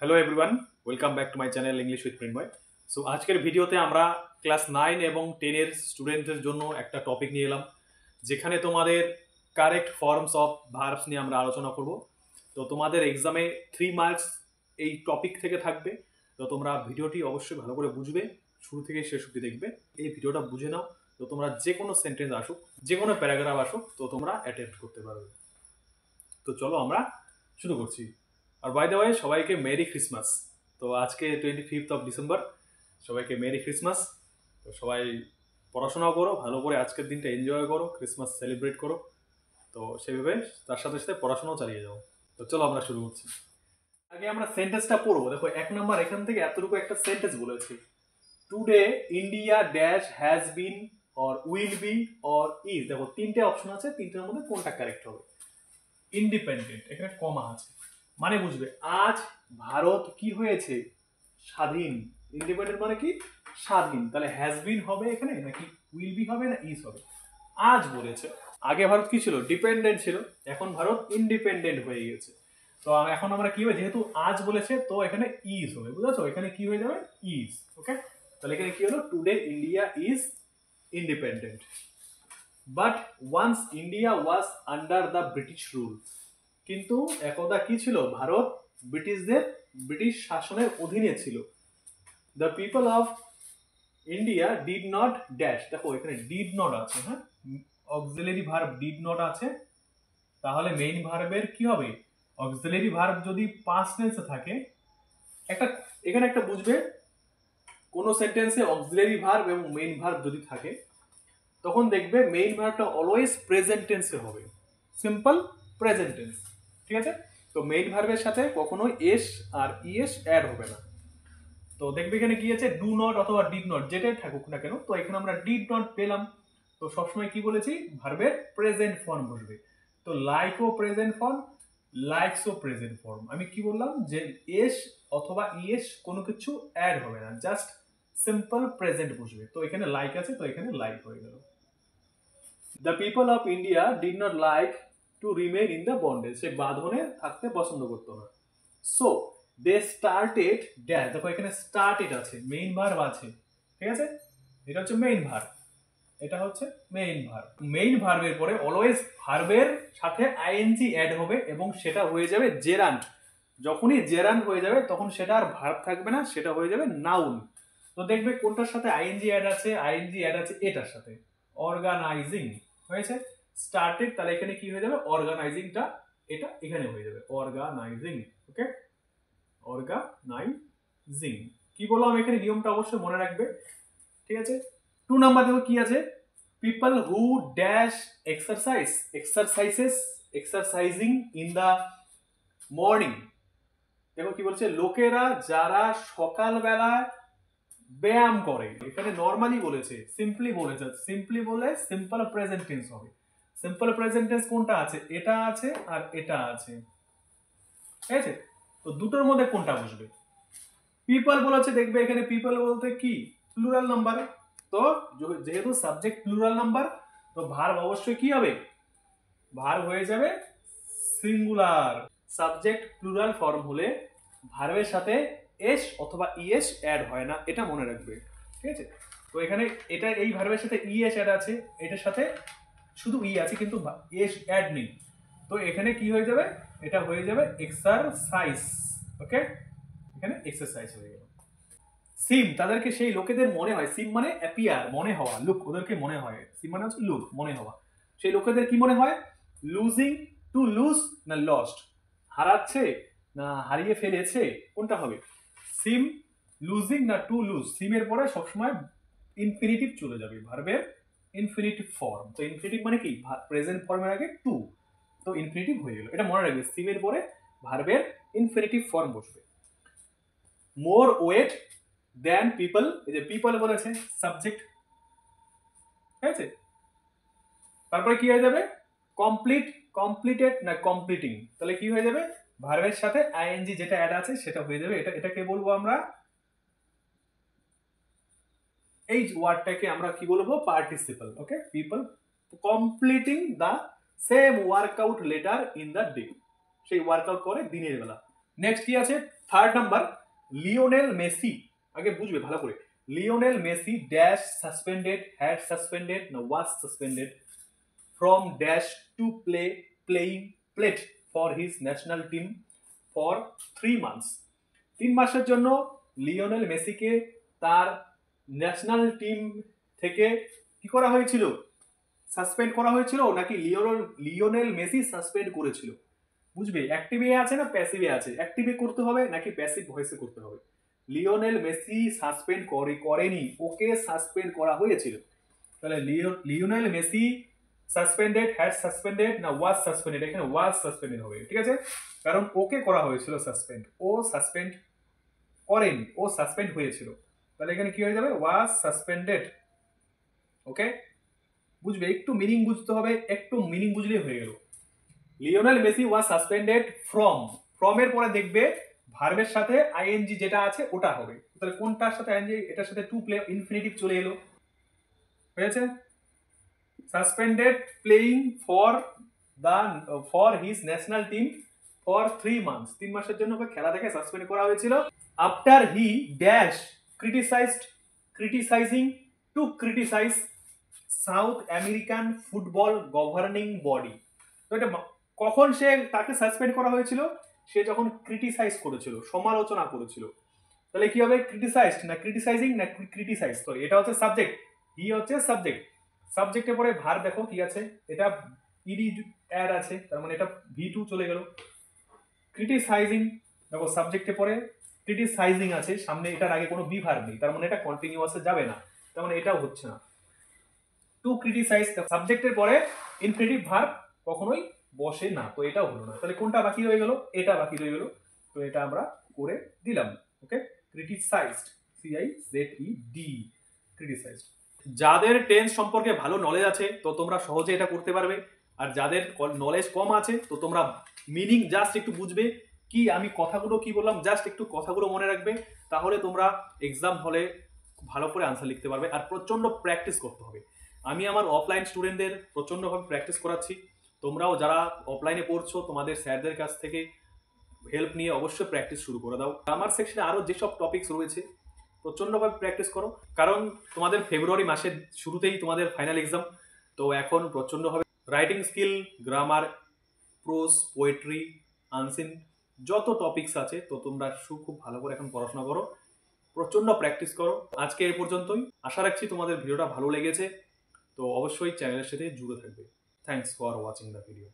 Hello everyone, welcome back to my channel English with Prinmoy. So আজকের ভিডিওতে আমরা class 9 এবং 10-এর স্টুডেন্টদের জন্য একটা টপিক নিয়ে এলাম, যেখানে তোমাদের কারেক্ট ফর্মস অফ ভার্বস নিয়ে আমরা আলোচনা করব। তো তোমাদের এক্সামে 3 মার্কস এই টপিক থেকে থাকবে। তো তোমরা ভিডিওটি অবশ্যই ভালো করে বুঝবে, শুরু থেকে শেষ অবধি দেখবে। এই ভিডিওটা বুঝে নাও, তো তোমরা যে কোনো সেন্টেন্স আসুক, যে কোনো প্যারাগ্রাফ আসুক, তো তোমরা অ্যাটেম্প্ট করতে পারবে। তো চলো আমরা শুরু করছি। আর বাই দ্য ওয়ে, সবাইকে মেরি ক্রিসমাস। তো আজকে 25 ডিসেম্বর, সবাইকে মেরি ক্রিসমাস। তো সবাই পড়াশোনাও করো ভালো করে, আজকের দিনটা এনজয় করো, ক্রিসমাস সেলিব্রেট করো। তো সেভাবে তার সাথে সাথে পড়াশোনাও চালিয়ে যাও। তো চলো আমরা শুরু করছি। আগে আমরা সেন্টেন্সটা পড়বো। দেখো, 1 নম্বর এখান থেকে এতটুকু একটা সেন্টেন্স বলেছি, today India dash has been or will be or is. দেখো, তিনটে অপশন আছে, তিনটের মধ্যে কোনটা কারেক্ট হবে? ইন্ডিপেন্ডেন্ট, এখানে কমা আছে, মানে বুঝবে আজ ভারত কি হয়েছে? স্বাধীন। ইন্ডিপেন্ডেন্ট মানে কি? স্বাধীন। তাহলে হ্যাজ বিন হবে এখানে, নাকি উইল বি হবে, না ইজ হবে? আজ বলেছে। আগে ভারত কি ছিল? ডিপেন্ডেন্ট ছিল। এখন ভারত ইন্ডিপেন্ডেন্ট হয়ে গেছে। তো এখন আমরা কি হবে, যেহেতু আজ বলেছে তো এখানে ইজ হবে, বুঝেছো? এখানে কি হয়ে যাবে? ইজ। ওকে, তাহলে এখানে কি হলো? Today India is independent, but once India was under the British rule. কিন্তু একদা কি ছিল? ভারত ব্রিটিশ শাসনের অধীনে ছিল। The people of India did not dash. দেখো, এখানে ডিড নট আছে, হ্যাঁ, অক্সিলারি ভার্ব ডিড নট আছে, তাহলে মেইন ভার্বের কি হবে? অক্সিলারি ভার্ব যদি পাস্ট টেন্সে থাকে, একটা এখানে একটা বুঝবে, কোন সেন্টেন্সে অক্সিলারি ভার্ব এবং মেইন ভার্ব যদি থাকে, তখন দেখবে মেইন ভার্বটা অলওয়েজ প্রেজেন্ট টেন্সে হবে, সিম্পল প্রেজেন্ট টেন্স। ঠিক আছে? তো মেইন ভার্বের সাথে কখনোই এস আর ইএস অ্যাড হবে না। তো দেখবে এখানে কি আছে? ডু নট অথবা ডিড নট, যেটাই থাকুক না কেন। তো এখানে আমরা ডিড নট পেলাম। তো সবসময় কি বলেছি? ভার্বের প্রেজেন্ট ফর্ম বসবে। তো লাইকও প্রেজেন্ট ফর্ম, লাইকসও প্রেজেন্ট ফর্ম। আমি কি বললাম? যে এস অথবা ইএস কোনো কিছু অ্যাড হবে না, জাস্ট সিম্পল প্রেজেন্ট বসবে। তো এখানে লাইক আছে, তো এখানে লাইক হয়ে গেল। The people of India did not like to remain in the bondage. সে বাঁধনে থাকতে পছন্দ করতো না। So they started dash. দেখো, এখানে স্টার্টেড আছে, মেইন ভার্ব আছে। ঠিক আছে? এটা হচ্ছে মেইন ভার্ব, এটা হচ্ছে মেইন ভার্ব। মেইন ভার্বের পরে অলওয়েজ ভার্বের সাথে আইএনজি অ্যাড হবে, এবং সেটা হয়ে যাবে জেরান্ট। যখনই জেরান্ট হয়ে যাবে তখন সেটা আর ভার্ব থাকবে না, সেটা হয়ে যাবে নাউন। তো দেখবে কোনটার সাথে আইএনজি অ্যাড আছে? আইএনজি অ্যাড আছে এটার সাথে, অর্গানাইজিং হয়েছে। স্টার্টেড, তাহলে এখানে কি হয়ে যাবে? অর্গানাইজিংটা এটা এখানে হয়ে যাবে, অর্গানাইজিং। ওকে, অর্গানাইজিং। কি বললাম এখানে? নিয়মটা অবশ্যই মনে রাখবে। ঠিক আছে? 2 নাম্বার দেখো কি আছে? People who dash exercising in the morning. দেখো কি বলছে? লোকেরা যারা সকালবেলা ব্যায়াম করে। এখানে নরমালি বলেছে, সিম্পলি বলেছে। সিম্পলি বলে সিম্পল প্রেজেন্ট টেন্স হবে। সিম্পল প্রেজেন্ট টেন্স কোনটা আছে? এটা আছে আর এটা আছে। ঠিক আছে? তো দুটোর মধ্যে কোনটা বসবে? পিপল বলেছে, দেখবে এখানে পিপল বলতে কি? Plural number. তো যেহেতু সাবজেক্ট প্লুরাল নাম্বার, তো ভার্ব অবশ্যই কি হবে? ভার্ব হয়ে যাবে সিঙ্গুলার। সাবজেক্ট প্লুরাল ফর্ম হলে ভার্বের সাথে এস অথবা ইএস অ্যাড হয় না, এটা মনে রাখবে। ঠিক আছে? তো এখানে এটা এই ভার্বের সাথে ইএস অ্যাড আছে, এটার সাথে শুধু ই আছে কিন্তু এস অ্যাড নেই। তো এখানে কি হয়ে যাবে? এটা হয়ে যাবে এক্সারসাইজ। ওকে, এখানে এক্সারসাইজ হয়ে গেল। সিম, তাদেরকে সেই লোকেদের মনে হয়। সিম মানে অ্যাপিয়ার, মনে হওয়া। লুক, ওদেরকে মনে হয়। সিম মানে হচ্ছে লুক, মনে হওয়া। সেই লোকেদের কি মনে হয়? লুজিং, টু লুজ না লস্ট, হারাচ্ছে না হারিয়ে ফেলেছে, কোনটা হবে? সিম লুজিং না টু লুজ। সিমের পরে সবসময় ইনফিনিটিভ চলে যাবে, ভার্বের ইনফিনিটিভ ফর্ম। তো ইনফিনিটিভ মানে কি? প্রেজেন্ট ফর্মের আগে টু, তো ইনফিনিটিভ হয়ে গেল। এটা মনে রাখবে, সিমের পরে ভার্বের ইনফিনিটিভ ফর্ম বসবে। মোর ওয়েট দেন পিপল, এই যে পিপল বলেছে সাবজেক্ট। ঠিক আছে? তারপরে কি হয়ে যাবে? কমপ্লিটেড না কমপ্লিটিং। তাহলে কি হয়ে যাবে? ভার্বের সাথে আইএনজি যেটা অ্যাড আছে সেটা হয়ে যাবে। এটাকে বলবো আমরা, এই ওয়ার্ডটাকে আমরা কি বলবো? Participle. Okay, people completing the same workout letter in the day. সেই ওয়ার্কআউট করে দিনের বেলা। নেক্সট কি আছে, থার্ড নাম্বার, লিওনেল মেসি। আগে বুঝবে ভালো করে, Lionel Messi dash suspended, had suspended না was suspended from dash to played for his national team for 3 months. 3 মাসের জন্য লিওনেল মেসিকে তার ন্যাশনাল টিম থেকে কি করা হয়েছিল, সাসপেন্ড করা হয়েছিল, নাকি লিওনেল মেসি সাসপেন্ড করেছিল? বুঝবে, অ্যাক্টিভে আছে না প্যাসিভে আছে, অ্যাক্টিভে করতে হবে নাকি প্যাসিভ ভয়েসে করতে হবে। লিওনেল মেসি সাসপেন্ড করেনি, ওকে সাসপেন্ড করা হয়েছিল। তাহলে Lionel Messi suspended, had suspended না ওয়াজ সাসপেন্ডেড, এখানে ওয়াজ সাসপেন্ডেড হবে, ঠিক আছে, কারণ ওকে করা হয়েছিল সাসপেন্ড, ও সাসপেন্ড করেনি, ও সাসপেন্ড হয়েছিল। তাহলে এখানে কি হয়ে যাবে, ওয়াজ সাসপেন্ডেড। ওকে, বুঝবে, একটু মিনিং বুঝতে হবে, একটু মিনিং বুঝলেই হয়ে গেল। Lionel Messi was suspended from এর পরে দেখবে ভার্বের সাথে আইএনজি যেটা আছে ওটা হবে। তাহলে কোনটার সাথে আইএনজি, এটার সাথে টু প্লে ইনফিনিটিভ চলে এলো, হয়েছে। Suspended playing for his national team for 3 months, 3 মাসের জন্য ওকে খেলা থেকে সাসপেন্ড করা হয়েছিল। After he dash criticizing to criticize South American football governing body. তো এটা কখন সে তাকে সাসপেন্ড করা হয়েছিল, সে যখন ক্রিটিসাইজ করেছিল, সমালোচনা করেছিল। তাহলে কি হবে, ক্রিটিসাইজড না ক্রিটিসাইজিং না ক্রিটিসাইজ, সরি এটা হচ্ছে সাবজেক্ট, হি হচ্ছে সাবজেক্ট, সাবজেক্টের পরে ভার্ব দেখো কি আছে, এটা ইডি অ্যাড আছে, তার মানে এটা ভি2 চলে গেল। ক্রিটিসাইজিং দেখো সাবজেক্টের পরে ক্রিটিসাইজিং আছে সামনে, এটার আগে কোনো বি ভার্ব নেই, তার মানে এটা কন্টিনিউয়াসে যাবে না, তার মানে এটাও হচ্ছে না। টু ক্রিটিসাইজ সাবজেক্টের পরে ইনফিনিটিভ ভার্ব কখনোই বসে না, তো এটাও হলো না। তাহলে কোনটা বাকি রয়ে গেল, এটা বাকি রয়ে গেল, তো এটা আমরা করে দিলাম। ওকে, ক্রিটিসাইজড, CIZED, ক্রিটিসাইজড। যাদের টেন্স সম্পর্কে ভালো নলেজ আছে তো তোমরা সহজে এটা করতে পারবে, আর যাদের নলেজ কম আছে তো তোমরা মিনিং জাস্ট একটু বুঝবে, কি আমি কথাগুলো কি বললাম জাস্ট একটু কথাগুলো মনে রাখবে, তাহলে তোমরা এক্সাম হলে ভালো করে আনসার লিখতে পারবে। আর প্রচন্ড প্র্যাকটিস করতে হবে। আমি আমার অফলাইন স্টুডেন্টদের প্রচন্ডভাবে প্র্যাকটিস করাচ্ছি, তোমরাও যারা অফলাইনে পড়ছো তোমাদের স্যারদের কাছ থেকে হেল্প নিয়ে অবশ্যই প্র্যাকটিস শুরু করে দাও। আমার সেকশনে আরও যেসব টপিকস রয়েছে প্রচন্ডভাবে প্র্যাকটিস করো, কারণ তোমাদের ফেব্রুয়ারি মাসের শুরুতেই তোমাদের ফাইনাল এক্সাম, তো এখন প্রচন্ডভাবে writing skill, grammar, prose, poetry, unseen যত টপিকস আছে তো তোমরা খুব ভালো করে এখন পড়াশোনা করো, প্রচন্ড প্র্যাকটিস করো। আজকে এই পর্যন্তই, আশা রাখছি তোমাদের ভিডিওটা ভালো লেগেছে, তো অবশ্যই চ্যানেলের সাথে জুড়ে থাকবে। Thanks for watching the video.